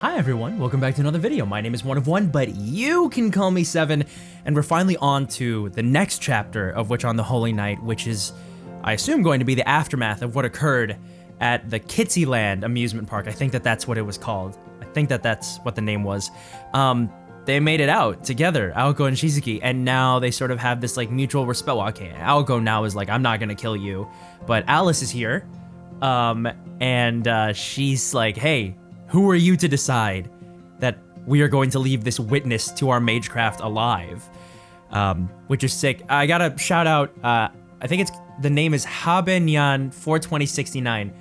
Hi everyone, welcome back to another video. My name is One of One, but you can call me Seven, and we're finally on to the next chapter of Witch on the Holy Night, which is, I assume, going to be the aftermath of what occurred at the Kitsyland amusement park. I think that's what it was called. I think that's what the name was. They made it out together, Aoko and Shizuki, and now they sort of have this like mutual respect. Well, okay, Aoko now is like, I'm not gonna kill you, but Alice is here, and she's like, hey, who are you to decide that we are going to leave this witness to our magecraft alive? Which is sick. I gotta shout out, I think the name is Habenyan42069.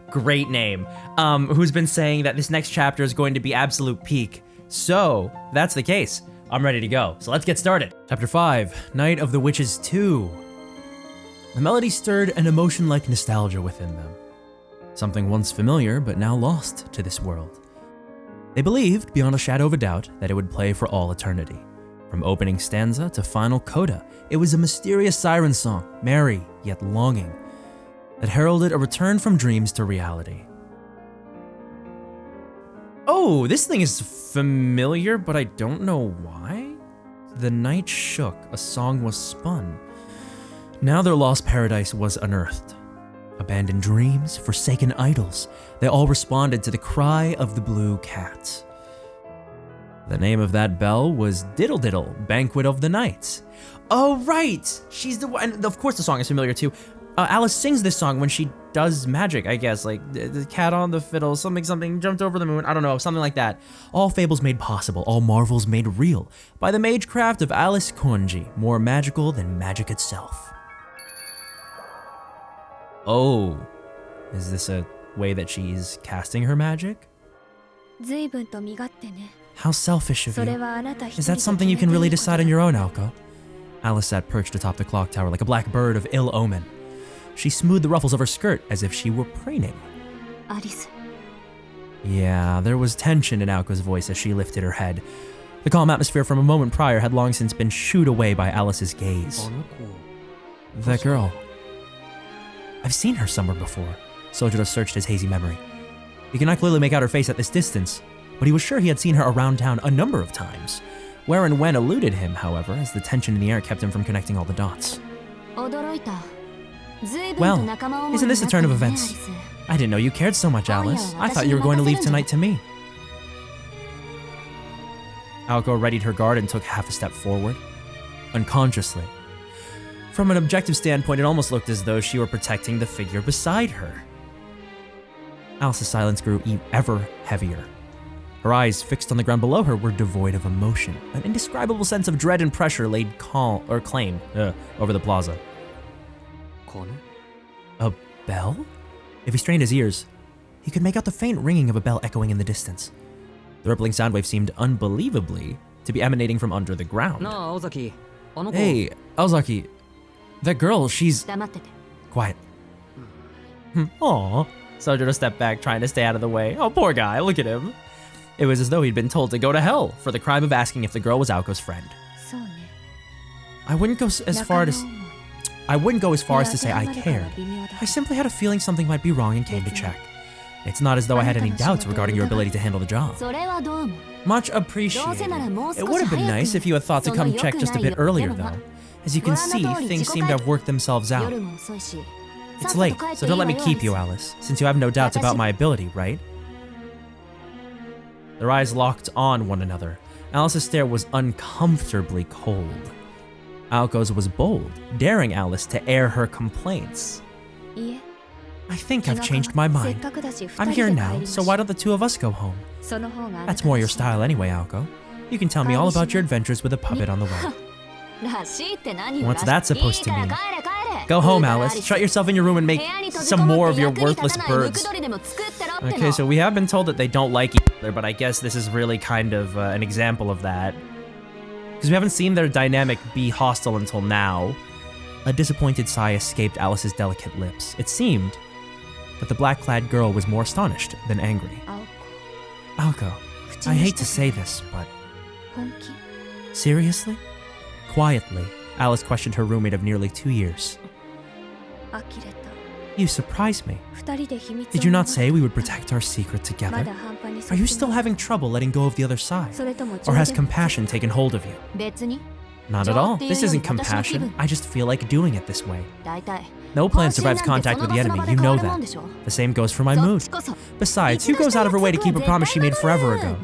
Great name. Who's been saying that this next chapter is going to be absolute peak. So, that's the case. I'm ready to go. So let's get started. Chapter 5, Night of the Witches 2. The melody stirred an emotion like nostalgia within them. Something once familiar, but now lost to this world. They believed, beyond a shadow of a doubt, that it would play for all eternity. From opening stanza to final coda, it was a mysterious siren song, merry yet longing, that heralded a return from dreams to reality. Oh, this thing is familiar, but I don't know why. The night shook, a song was spun. Now their lost paradise was unearthed. Abandoned dreams, forsaken idols, they all responded to the cry of the blue cat. The name of that bell was Diddle Diddle, Banquet of the Night. Oh, right! She's the one, and of course the song is familiar too. Alice sings this song when she does magic, I guess, like the cat on the fiddle, something, jumped over the moon, I don't know, something like that. All fables made possible, all marvels made real, by the magecraft of Alice Konji, more magical than magic itself. Oh, is this a way that she's casting her magic? How selfish of you. Is that something you can really decide on your own, Aoko? Alice sat perched atop the clock tower like a black bird of ill omen. She smoothed the ruffles of her skirt as if she were preening. Yeah, there was tension in Aoko's voice as she lifted her head. The calm atmosphere from a moment prior had long since been shooed away by Alice's gaze. That girl. I've seen her somewhere before. Sojiro searched his hazy memory. He could not clearly make out her face at this distance, but he was sure he had seen her around town a number of times. Where and when eluded him, however, as the tension in the air kept him from connecting all the dots. Well, isn't this a turn of events? I didn't know you cared so much, Alice. I thought you were going to leave tonight to me. Aoko readied her guard and took half a step forward, unconsciously. From an objective standpoint, it almost looked as though she were protecting the figure beside her. Alice's silence grew ever heavier. Her eyes, fixed on the ground below her, were devoid of emotion. An indescribable sense of dread and pressure laid claim over the plaza. A bell? If he strained his ears, he could make out the faint ringing of a bell echoing in the distance. The rippling sound wave seemed unbelievably to be emanating from under the ground. Hey, Aozaki. That girl, she's... Quiet. Aw. Sojiro stepped back, trying to stay out of the way. Oh, poor guy, look at him. It was as though he'd been told to go to hell for the crime of asking if the girl was Aoko's friend. I wouldn't go as far as to say I cared. I simply had a feeling something might be wrong and came to check. It's not as though I had any doubts regarding your ability to handle the job. Much appreciated. It would have been nice if you had thought to come check just a bit earlier, though. As you can see, things seem to have worked themselves out. It's late, so don't let me keep you, Alice, since you have no doubts about my ability, right? Their eyes locked on one another. Alice's stare was uncomfortably cold. Aoko's was bold, daring Alice to air her complaints. I think I've changed my mind. I'm here now, so why don't the two of us go home? That's more your style anyway, Aoko. You can tell me all about your adventures with a puppet on the way. What's that supposed to mean? Go home, Alice. Shut yourself in your room and make some more of your worthless birds. Okay, so we have been told that they don't like each other, but I guess this is really kind of an example of that. Because we haven't seen their dynamic be hostile until now. A disappointed sigh escaped Alice's delicate lips. It seemed that the black-clad girl was more astonished than angry. Aoko, I hate to say this, but... Seriously? Quietly, Alice questioned her roommate of nearly 2 years. You surprised me. Did you not say we would protect our secret together? Are you still having trouble letting go of the other side? Or has compassion taken hold of you? Not at all. This isn't compassion. I just feel like doing it this way. No plan survives contact with the enemy, you know that. The same goes for my mood. Besides, who goes out of her way to keep a promise she made forever ago?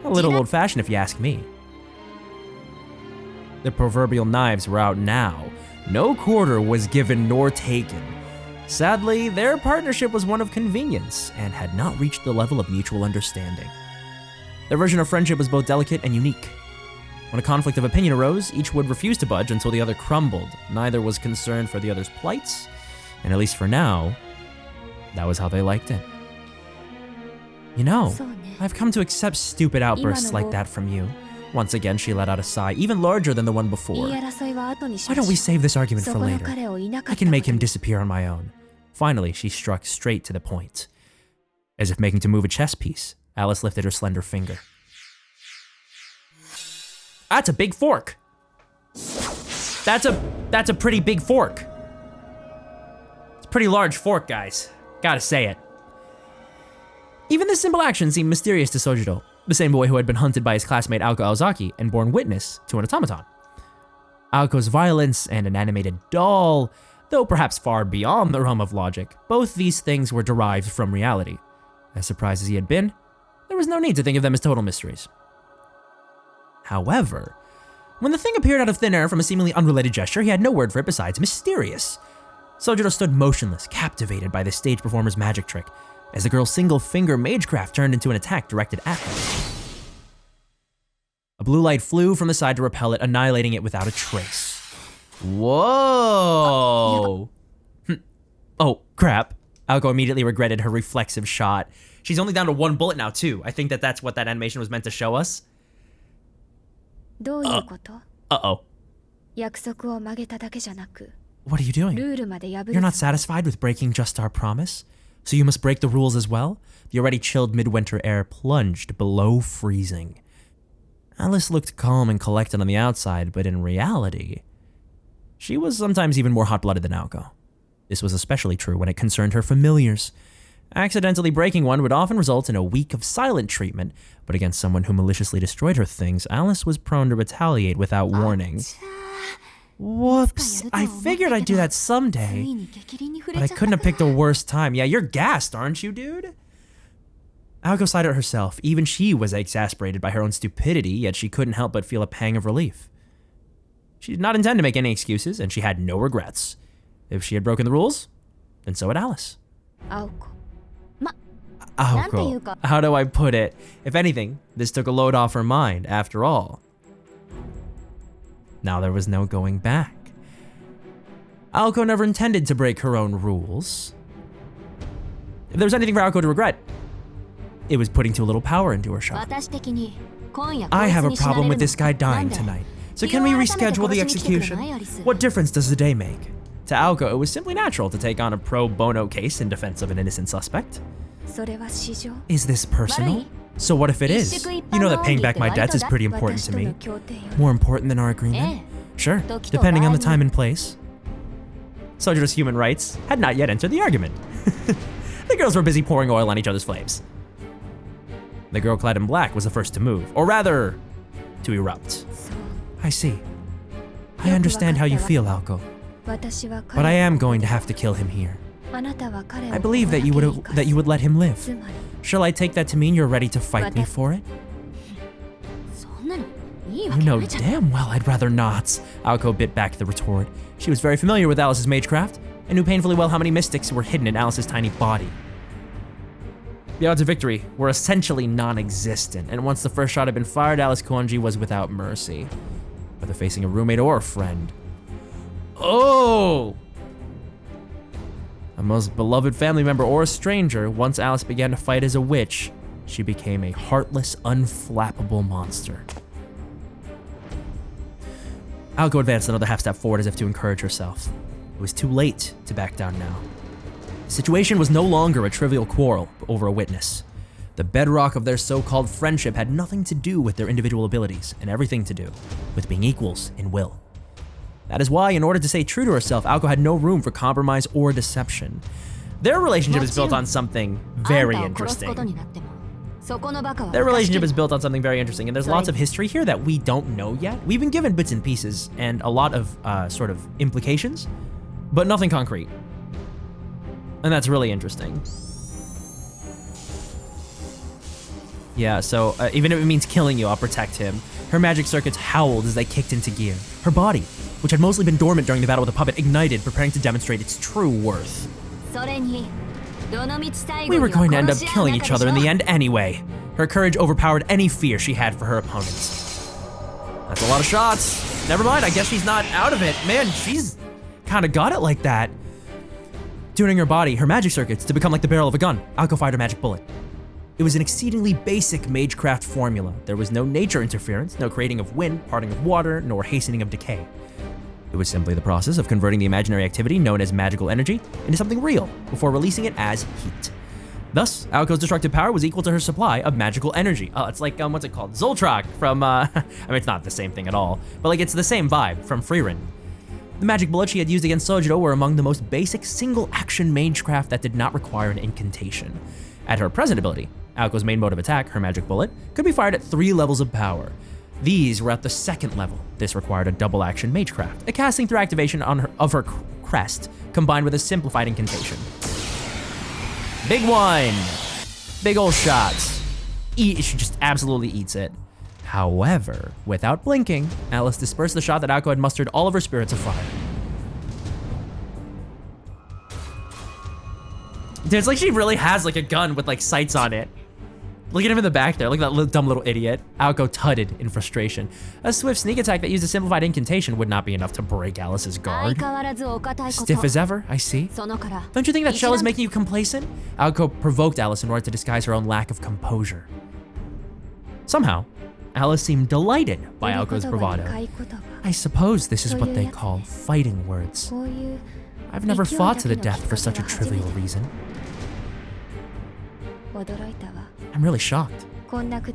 A little old-fashioned if you ask me. The proverbial knives were out now. No quarter was given nor taken. Sadly, their partnership was one of convenience and had not reached the level of mutual understanding. Their version of friendship was both delicate and unique. When a conflict of opinion arose, each would refuse to budge until the other crumbled. Neither was concerned for the other's plight, and at least for now, that was how they liked it. You know, I've come to accept stupid outbursts like that from you. Once again, she let out a sigh, even larger than the one before. Why don't we save this argument for later? I can make him disappear on my own. Finally, she struck straight to the point. As if making to move a chess piece, Alice lifted her slender finger. That's a big fork. That's a pretty big fork. It's a pretty large fork, guys. Gotta say it. Even this simple action seemed mysterious to Sojiro, the same boy who had been hunted by his classmate Aoko Aozaki and borne witness to an automaton. Aoko's violence and an animated doll, though perhaps far beyond the realm of logic, both these things were derived from reality. As surprised as he had been, there was no need to think of them as total mysteries. However, when the thing appeared out of thin air from a seemingly unrelated gesture, he had no word for it besides mysterious. Sojiro stood motionless, captivated by the stage performer's magic trick, as the girl's single-finger magecraft turned into an attack directed at him. A blue light flew from the side to repel it, annihilating it without a trace. Whoa! Oh, crap. Aoko immediately regretted her reflexive shot. She's only down to one bullet now, too. I think that's what that animation was meant to show us. Uh-oh. What are you doing? You're not satisfied with breaking just our promise? So you must break the rules as well? The already chilled midwinter air plunged below freezing. Alice looked calm and collected on the outside, but in reality, she was sometimes even more hot-blooded than Aoko. This was especially true when it concerned her familiars. Accidentally breaking one would often result in a week of silent treatment, but against someone who maliciously destroyed her things, Alice was prone to retaliate without warning. Whoops, I figured I'd do that someday, but I couldn't have picked a worse time. Yeah, you're gassed, aren't you, dude? Aoko sighed at herself. Even she was exasperated by her own stupidity, yet she couldn't help but feel a pang of relief. She did not intend to make any excuses, and she had no regrets. If she had broken the rules, then so had Alice. Aoko. How do I put it? If anything, this took a load off her mind, after all. Now there was no going back. Aoko never intended to break her own rules. If there was anything for Aoko to regret, it was putting too little power into her shot. I have a problem with this guy dying tonight, so can we reschedule the execution? What difference does the day make? To Aoko, it was simply natural to take on a pro bono case in defense of an innocent suspect. Is this personal? So what if it is? You know that paying back my debts is pretty important to me. More important than our agreement? Sure, depending on the time and place. Sojiro's human rights had not yet entered the argument. The girls were busy pouring oil on each other's flames. The girl clad in black was the first to move, or rather, to erupt. I see. I understand how you feel, Aoko. But I am going to have to kill him here. I believe that you would let him live. Shall I take that to mean you're ready to fight me for it? You know damn well I'd rather not. Aoko bit back the retort. She was very familiar with Alice's magecraft, and knew painfully well how many mystics were hidden in Alice's tiny body. The odds of victory were essentially non-existent, and once the first shot had been fired, Alice Kuonji was without mercy, whether facing a roommate or a friend. Oh! A most beloved family member or a stranger, once Alice began to fight as a witch, she became a heartless, unflappable monster. Aoko advanced another half step forward as if to encourage herself. It was too late to back down now. The situation was no longer a trivial quarrel over a witness. The bedrock of their so-called friendship had nothing to do with their individual abilities and everything to do with being equals in will. That is why, in order to stay true to herself, Aoko had no room for compromise or deception. Their relationship is built on something very interesting. Their relationship is built on something very interesting, and there's lots of history here that we don't know yet. We've been given bits and pieces and a lot of sort of implications, but nothing concrete. And that's really interesting. Yeah, so even if it means killing you, I'll protect him. Her magic circuits howled as they kicked into gear. Her body, which had mostly been dormant during the battle with the puppet, ignited, preparing to demonstrate its true worth. We were going to end up killing each other in the end anyway. Her courage overpowered any fear she had for her opponents. That's a lot of shots. Never mind, I guess she's not out of it. Man, she's kind of got it like that. Tuning her body, her magic circuits, to become like the barrel of a gun, Aoko fired a magic bullet. It was an exceedingly basic magecraft formula. There was no nature interference, no creating of wind, parting of water, nor hastening of decay. It was simply the process of converting the imaginary activity known as magical energy into something real before releasing it as heat. Thus, Aoko's destructive power was equal to her supply of magical energy. Oh, it's like, what's it called? Zoltrak from, I mean, it's not the same thing at all, but like it's the same vibe from Frieren. The magic bullets she had used against Sojiro were among the most basic single-action magecraft that did not require an incantation. At her present ability, Aoko's main mode of attack, her magic bullet, could be fired at 3 levels of power. These were at the 2nd level. This required a double-action magecraft, a casting through activation of her crest, combined with a simplified incantation. Big one! Big ol' shots. She just absolutely eats it. However, without blinking, Alice dispersed the shot that Aoko had mustered all of her spirits of fire. Dude, it's like she really has like a gun with like sights on it. Look at him in the back there, look at that dumb little idiot. Aoko tutted in frustration. A swift sneak attack that used a simplified incantation would not be enough to break Alice's guard. Stiff as ever, I see. Don't you think that shell is making you complacent? Aoko provoked Alice in order to disguise her own lack of composure. Somehow, Alice seemed delighted by Aoko's bravado. I suppose this is what they call fighting words. I've never fought to the death for such a trivial reason. I'm really shocked.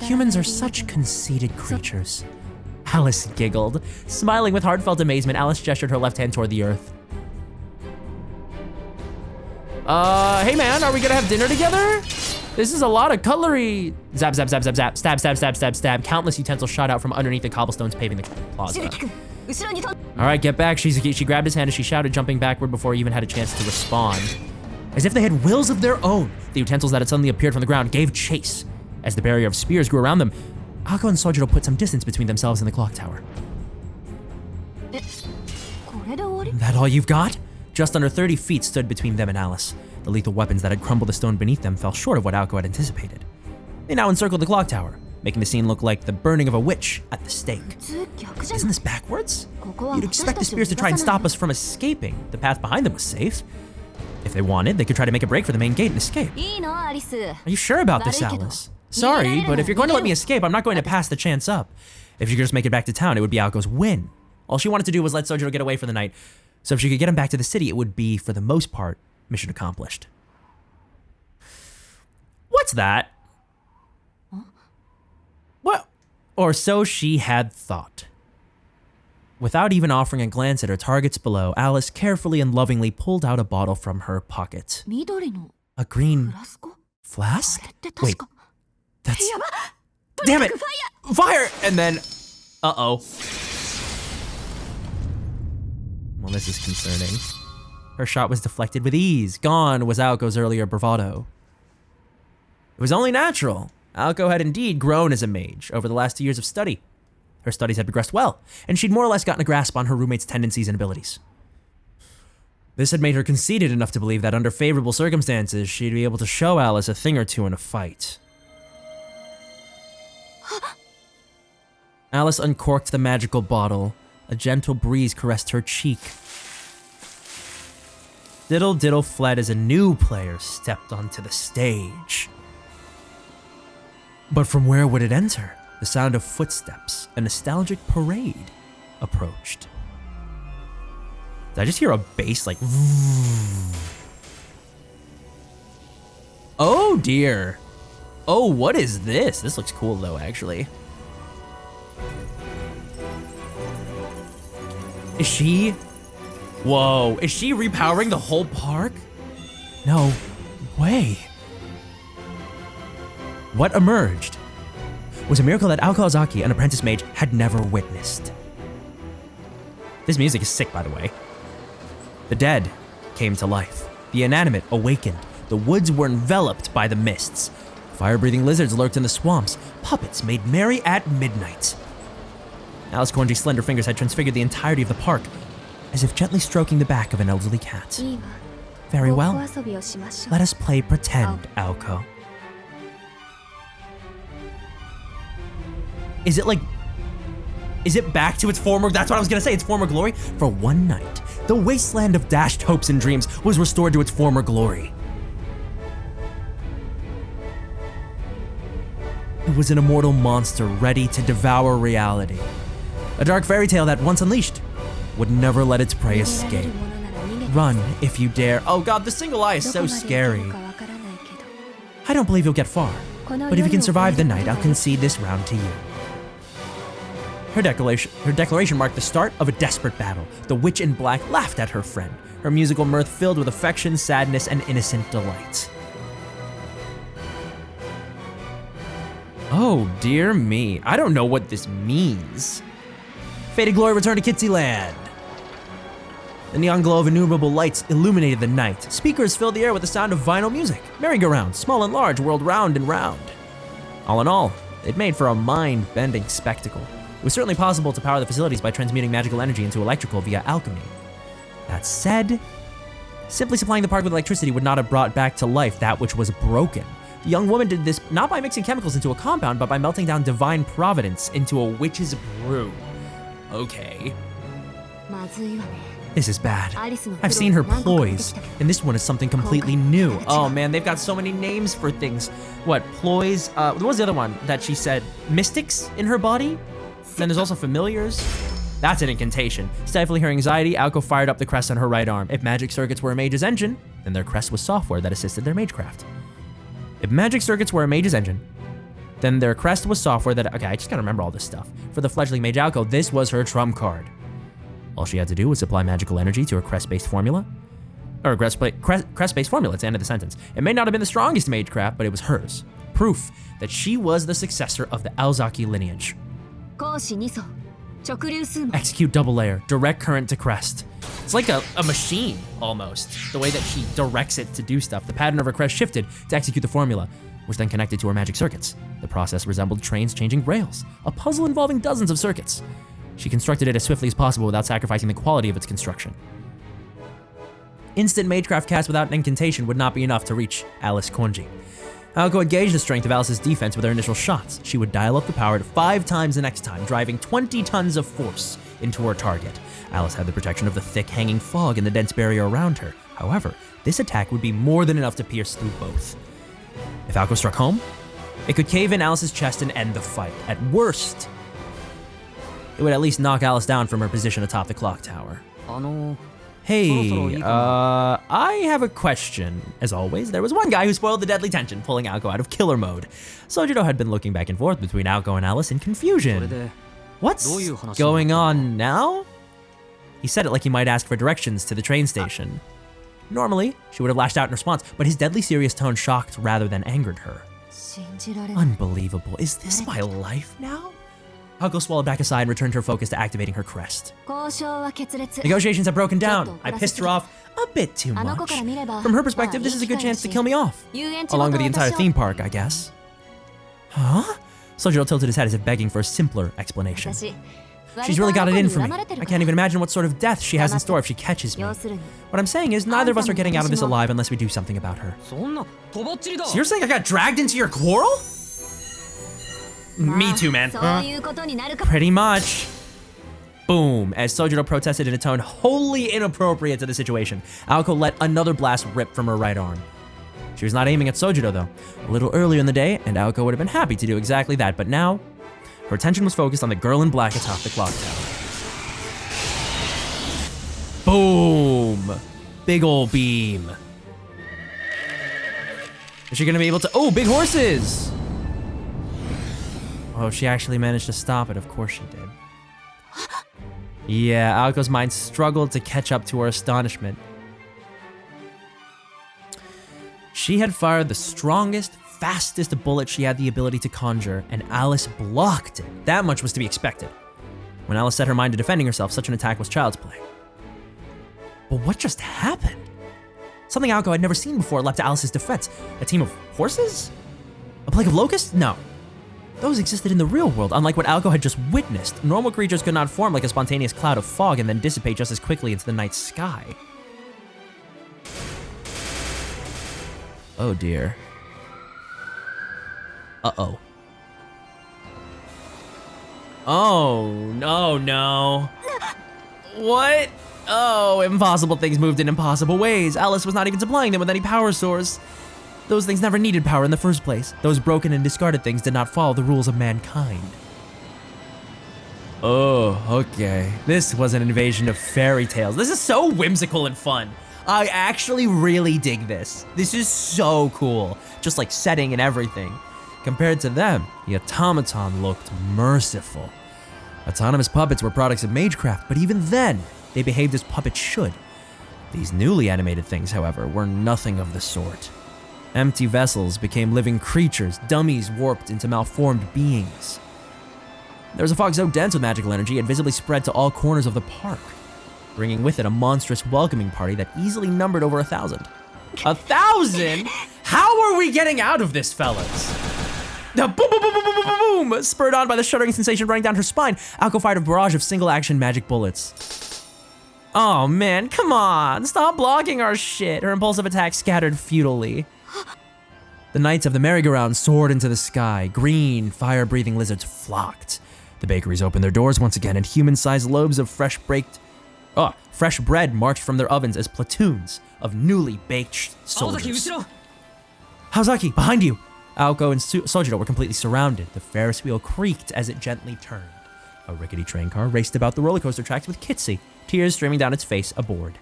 Humans are such conceited creatures. Alice giggled. Smiling with heartfelt amazement, Alice gestured her left hand toward the earth. Hey man, are we gonna have dinner together? This is a lot of cutlery. Zap, zap, zap, zap, zap, stab, stab, stab, stab, stab. Countless utensils shot out from underneath the cobblestones paving the plaza. All right, get back, Shizuki. She grabbed his hand as she shouted, jumping backward before he even had a chance to respond. As if they had wills of their own, the utensils that had suddenly appeared from the ground gave chase. As the barrier of spears grew around them, Aoko and Sojiro put some distance between themselves and the clock tower. That all you've got? Just under 30 feet stood between them and Alice. The lethal weapons that had crumbled the stone beneath them fell short of what Aoko had anticipated. They now encircled the clock tower, making the scene look like the burning of a witch at the stake. Isn't this backwards? You'd expect the spears to try and stop us from escaping. The path behind them was safe. If they wanted, they could try to make a break for the main gate and escape. Are you sure about this, Alice? Sorry, but if you're going to let me escape, I'm not going to pass the chance up. If you could just make it back to town, it would be Aoko's win. All she wanted to do was let Sojiro get away for the night. So if she could get him back to the city, it would be, for the most part, mission accomplished. What's that? What? Or so she had thought. Without even offering a glance at her targets below, Alice carefully and lovingly pulled out a bottle from her pocket. A green flask? Wait, that's... Damn it! Fire! And then... Uh-oh. Well, this is concerning. Her shot was deflected with ease. Gone was Aoko's earlier bravado. It was only natural. Aoko had indeed grown as a mage over the last 2 years of study. Her studies had progressed well, and she'd more or less gotten a grasp on her roommate's tendencies and abilities. This had made her conceited enough to believe that under favorable circumstances, she'd be able to show Alice a thing or two in a fight. Alice uncorked the magical bottle. A gentle breeze caressed her cheek. Diddle Diddle fled as a new player stepped onto the stage. But from where would it enter? The sound of footsteps, a nostalgic parade, approached. Did I just hear a bass like... Oh dear. Oh, what is this? This looks cool though, actually. Is she? Whoa, is she repowering the whole park? No way. What emerged was a miracle that Aoko Ozaki, an apprentice mage, had never witnessed. This music is sick, by the way. The dead came to life. The inanimate awakened. The woods were enveloped by the mists. Fire-breathing lizards lurked in the swamps. Puppets made merry at midnight. Alice Konji's slender fingers had transfigured the entirety of the park, as if gently stroking the back of an elderly cat. Very well. Let us play pretend, Aoko. Is it back to its former, that's what I was gonna say, its former glory? For one night, the wasteland of dashed hopes and dreams was restored to its former glory. It was an immortal monster ready to devour reality. A dark fairy tale that, once unleashed, would never let its prey escape. Run if you dare. Oh god, the single eye is so scary. I don't believe you'll get far, but if you can survive the night, I'll concede this round to you. Her declaration marked the start of a desperate battle. The witch in black laughed at her friend, her musical mirth filled with affection, sadness, and innocent delight. Oh dear me, I don't know what this means. Faded glory returned to Kitsy Land. The neon glow of innumerable lights illuminated the night. Speakers filled the air with the sound of vinyl music. Merry-go-rounds, small and large, whirled round and round. All in all, it made for a mind-bending spectacle. It was certainly possible to power the facilities by transmuting magical energy into electrical via alchemy. That said, simply supplying the park with electricity would not have brought back to life that which was broken. The young woman did this not by mixing chemicals into a compound, but by melting down divine providence into a witch's brew. Okay. This is bad. I've seen her ploys, and this one is something completely new. Oh man, they've got so many names for things. What, ploys? What was the other one that she said? Mystics in her body? Then there's also familiars. That's an incantation. Stifling her anxiety, Aoko fired up the crest on her right arm. If magic circuits were a mage's engine, then their crest was software that assisted their magecraft. If magic circuits were a mage's engine, then their crest was software that, okay, I just gotta remember all this stuff. For the fledgling mage Aoko, this was her trump card. All she had to do was supply magical energy to her crest-based formula. Or crest-based formula, it's the end of the sentence. It may not have been the strongest magecraft, but it was hers. Proof that she was the successor of the Aozaki lineage. Execute double layer, direct current to crest. It's like a machine, almost, the way that she directs it to do stuff. The pattern of her crest shifted to execute the formula, which then connected to her magic circuits. The process resembled trains changing rails, a puzzle involving dozens of circuits. She constructed it as swiftly as possible without sacrificing the quality of its construction. Instant magecraft cast without an incantation would not be enough to reach Alice Konji. Aoko would gauge the strength of Alice's defense with her initial shots. She would dial up the power to 5 times the next time, driving 20 tons of force into her target. Alice had the protection of the thick hanging fog and the dense barrier around her. However, this attack would be more than enough to pierce through both. If Aoko struck home, it could cave in Alice's chest and end the fight. At worst, it would at least knock Alice down from her position atop the clock tower. Hey, I have a question. As always, there was one guy who spoiled the deadly tension, pulling Aoko out of killer mode. Sojiro had been looking back and forth between Aoko and Alice in confusion. What's going on now? He said it like he might ask for directions to the train station. Normally, she would have lashed out in response, but his deadly serious tone shocked rather than angered her. Unbelievable. Is this my life now? Aoko swallowed back aside and returned her focus to activating her crest. Negotiations have broken down. I pissed her off a bit too much. From her perspective, this is a good chance to kill me off. Along with the entire theme park, I guess. Huh? Sojiro tilted his head as if begging for a simpler explanation. She's really got it in for me. I can't even imagine what sort of death she has in store if she catches me. What I'm saying is, neither of us are getting out of this alive unless we do something about her. So you're saying I got dragged into your quarrel? Me too, man. Pretty much. Boom, as Sojiro protested in a tone wholly inappropriate to the situation. Aoko let another blast rip from her right arm. She was not aiming at Sojiro though. A little earlier in the day, and Aoko would have been happy to do exactly that, but now, her attention was focused on the girl in black atop the clock tower. Boom! Big ol' beam. Is she gonna be able to, oh, big horses! Oh, she actually managed to stop it, of course she did. Yeah, Aoko's mind struggled to catch up to her astonishment. She had fired the strongest, fastest bullet she had the ability to conjure, and Alice blocked it. That much was to be expected. When Alice set her mind to defending herself, such an attack was child's play. But what just happened? Something Aoko had never seen before leapt to Alice's defense. A team of horses? A plague of locusts? No. Those existed in the real world, unlike what Aoko had just witnessed. Normal creatures could not form like a spontaneous cloud of fog and then dissipate just as quickly into the night sky. Oh dear. Uh-oh. Oh, no. What? Oh, impossible things moved in impossible ways. Alice was not even supplying them with any power source. Those things never needed power in the first place. Those broken and discarded things did not follow the rules of mankind. Oh, okay. This was an invasion of fairy tales. This is so whimsical and fun. I actually really dig this. This is so cool. Just like setting and everything. Compared to them, the automaton looked merciful. Autonomous puppets were products of magecraft, but even then, they behaved as puppets should. These newly animated things, however, were nothing of the sort. Empty vessels became living creatures, dummies warped into malformed beings. There was a fog so dense with magical energy it visibly spread to all corners of the park, bringing with it a monstrous welcoming party that easily numbered over 1,000. 1,000? How are we getting out of this, fellas? The boom, boom, boom, boom, boom, boom, boom! Spurred on by the shuddering sensation running down her spine, Aoko fired a barrage of single-action magic bullets. Oh man, come on! Stop blocking our shit! Her impulsive attack scattered futilely. The knights of the merry-go-round soared into the sky. Green, fire-breathing lizards flocked. The bakeries opened their doors once again, and human-sized loaves of fresh bread marched from their ovens as platoons of newly baked soldiers. Haozaki, behind you! Aoko and Sojiro were completely surrounded. The Ferris wheel creaked as it gently turned. A rickety train car raced about the roller coaster tracks with Kitsy, tears streaming down its face aboard.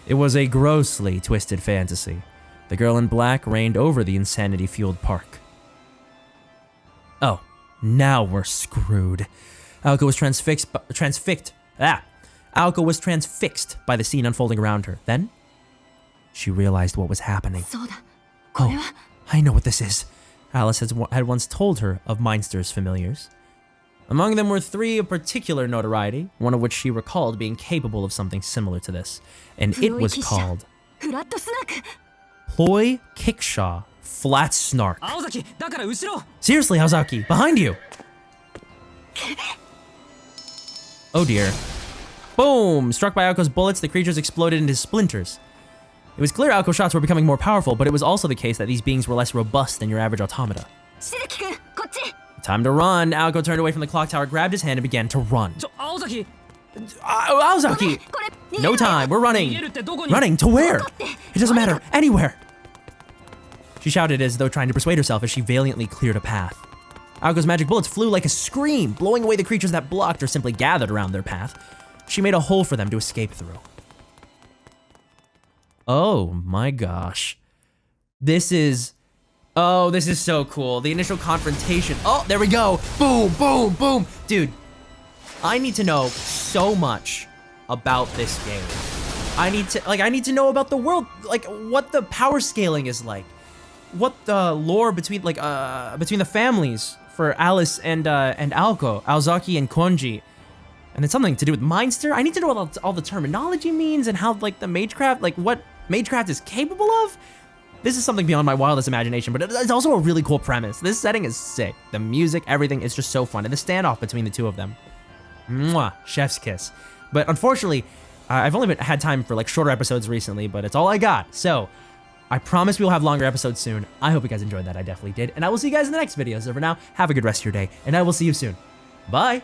It was a grossly twisted fantasy. The girl in black reigned over the insanity-fueled park. Oh, now we're screwed. Aoko was transfixed by the scene unfolding around her. Then, she realized what was happening. Oh, I know what this is. Alice had once told her of Meinster's familiars. Among them were 3 of particular notoriety, one of which she recalled being capable of something similar to this, and it was called Ploy Kickshaw Flat Snark. Seriously, Haozaki, behind you! Oh dear. Boom! Struck by Aoko's bullets, the creatures exploded into splinters. It was clear Aoko's shots were becoming more powerful, but it was also the case that these beings were less robust than your average automata. Time to run! Aoko turned away from the clock tower, grabbed his hand, and began to run. Aozaki! No time, we're running! Running to where? It doesn't matter, anywhere! She shouted as though trying to persuade herself as she valiantly cleared a path. Aoko's magic bullets flew like a scream, blowing away the creatures that blocked or simply gathered around their path. She made a hole for them to escape through. Oh my gosh. This is so cool. The initial confrontation. Oh, there we go. Boom, boom, boom. Dude, I need to know so much about this game. I need to know about the world, like what the power scaling is like. What the lore between the families for Alice and Aoko, Aozaki and Konji. And it's something to do with Meinster. I need to know what all the terminology means and how like the magecraft, like what magecraft is capable of. This is something beyond my wildest imagination, but it's also a really cool premise. This setting is sick. The music, everything is just so fun. And the standoff between the two of them. Mwah, chef's kiss. But unfortunately, I've only had time for like shorter episodes recently, but it's all I got. So I promise we will have longer episodes soon. I hope you guys enjoyed that. I definitely did. And I will see you guys in the next video. So for now, have a good rest of your day, and I will see you soon. Bye.